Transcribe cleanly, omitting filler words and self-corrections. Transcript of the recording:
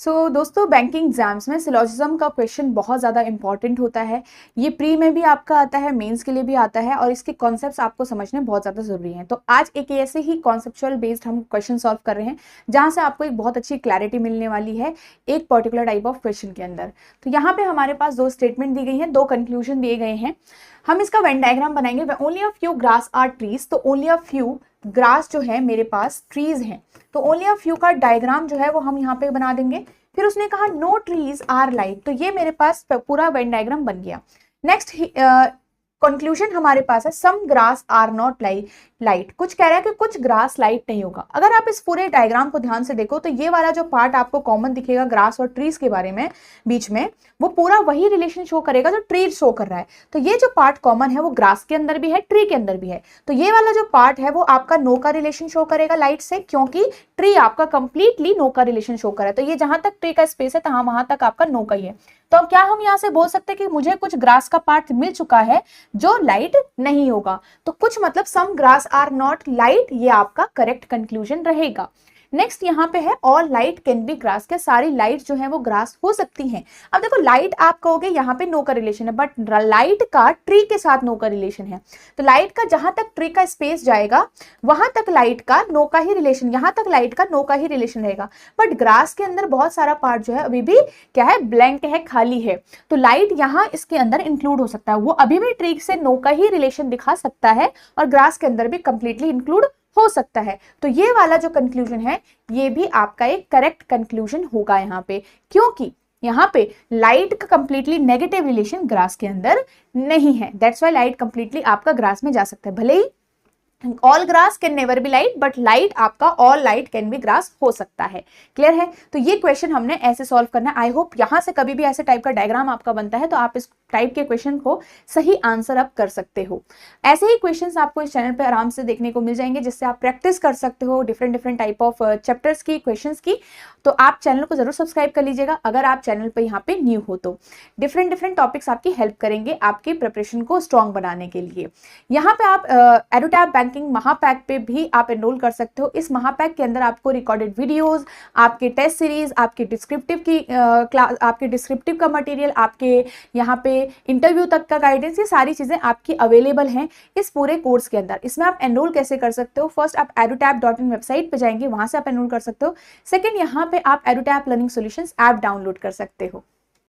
दोस्तों banking exams में syllogism का क्वेश्चन बहुत ज़्यादा इंपॉर्टेंट होता है। ये प्री में भी आपका आता है, मेंस के लिए भी आता है और इसके कॉन्सेप्ट्स आपको समझने बहुत ज़्यादा ज़रूरी हैं। तो आज एक ऐसे ही कॉन्सेप्चुअल बेस्ड हम क्वेश्चन सॉल्व कर रहे हैं जहाँ से आपको एक बहुत अच्छी क्लैरिटी मिलने वाली है एक पर्टिकुलर टाइप ऑफ क्वेश्चन के अंदर। तो यहाँ पे हमारे पास दो स्टेटमेंट दी गई हैं, दो कंक्लूजन दिए गए हैं। हम इसका वेन डायग्राम बनाएंगे। Only a few grass are trees, तो ओनली अ फ्यू ग्रास जो है मेरे पास ट्रीज हैं, तो ओनली अ फ्यू का डायग्राम जो है वो हम यहाँ पे बना देंगे। फिर उसने कहा नो ट्रीज आर लाइट, तो ये मेरे पास पूरा वेन डायग्राम बन गया। नेक्स्ट कंक्लूजन हमारे पास है सम ग्रास आर नॉट लाइट, कुछ कह रहा है कि कुछ ग्रास लाइट नहीं होगा। अगर आप इस पूरे डायग्राम को ध्यान से देखो तो ये वाला जो पार्ट आपको कॉमन दिखेगा ग्रास और ट्रीज के बारे में बीच में, वो पूरा वही रिलेशन शो करेगा जो ट्री शो कर रहा है। तो ये जो पार्ट कॉमन है वो ग्रास के अंदर भी है, ट्री के अंदर भी है। तो ये वाला जो पार्ट है वो आपका नो का रिलेशन शो करेगा लाइट से, क्योंकि ट्री आपका कंप्लीटली नो का रिलेशन शो कर रहा है। तो ये जहां तक ट्री का स्पेस है तो वहां तक आपका नो का ही है। तो अब क्या हम यहाँ से बोल सकते हैं कि मुझे कुछ ग्रास का पार्ट मिल चुका है जो लाइट नहीं होगा। तो कुछ मतलब सम ग्रास आर नॉट लाइट, ये आपका करेक्ट कंक्लूजन रहेगा। नेक्स्ट यहाँ पे है all light can be grass, क्या सारी लाइट जो है वो ग्रास हो सकती हैं। अब देखो लाइट आप कहोगे यहाँ पे नो का रिलेशन है, बट लाइट का ट्री के साथ नो का रिलेशन है। तो लाइट का जहां तक ट्री का स्पेस जाएगा वहां तक लाइट का नो का ही रिलेशन, यहाँ तक लाइट का नो का ही रिलेशन रहेगा। बट ग्रास के अंदर बहुत सारा पार्ट जो है अभी भी क्या है, ब्लैंक है, खाली है। तो लाइट यहाँ इसके अंदर इंक्लूड हो सकता है, वो अभी भी ट्री से नो का ही रिलेशन दिखा सकता है और ग्रास के अंदर भी कंप्लीटली इंक्लूड हो सकता है। तो ये वाला जो कंक्लूजन है ये भी आपका एक करेक्ट कंक्लूजन होगा यहाँ पे, क्योंकि यहाँ पे लाइट का कंप्लीटली नेगेटिव रिलेशन ग्रास के अंदर नहीं है। दैट्स व्हाई लाइट कंप्लीटली आपका ग्रास में जा सकता है। भले ही all gross can never be light, but light आपका all light can be gross हो सकता है। क्लियर है? तो ये क्वेश्चन हमने ऐसे सॉल्व करना है। आई होप यहां से कभी भी ऐसे टाइप का डायग्राम आपका बनता है तो आप इस टाइप के क्वेश्चन को सही आंसर अप कर सकते हो। ऐसे ही क्वेश्चंस आपको इस चैनल पे आराम से देखने को मिल जाएंगे, जिससे आप प्रैक्टिस कर सकते हो डिफरेंट टाइप ऑफ चैप्टर्स की, क्वेश्चंस की। तो आप चैनल को जरूर सब्सक्राइब कर लीजिएगा अगर आप चैनल पे यहाँ पे न्यू हो तो। डिफरेंट टॉपिक्स आपकी हेल्प करेंगे आपकी प्रिपरेशन को स्ट्रॉन्ग बनाने के लिए। यहाँ पे आप एडुटैप बैंकिंग महापैक पे भी आप एनरोल कर सकते हो। इस महापैक के अंदर आपको रिकॉर्डेड वीडियोस, आपके टेस्ट सीरीज, आपके डिस्क्रिप्टिव की क्लास, आपके डिस्क्रिप्टिव का मटेरियल, आपके यहाँ पे इंटरव्यू तक का गाइडेंस, ये सारी चीजें आपकी अवेलेबल हैं इस पूरे कोर्स के अंदर। इसमें आप एनरोल कैसे कर सकते हो? फर्स्ट आप edutap.in वेबसाइट पे जाएंगे, वहां से आप एनरोल कर सकते हो। सेकंड, यहाँ पे आप edutap learning solutions app download कर सकते हो।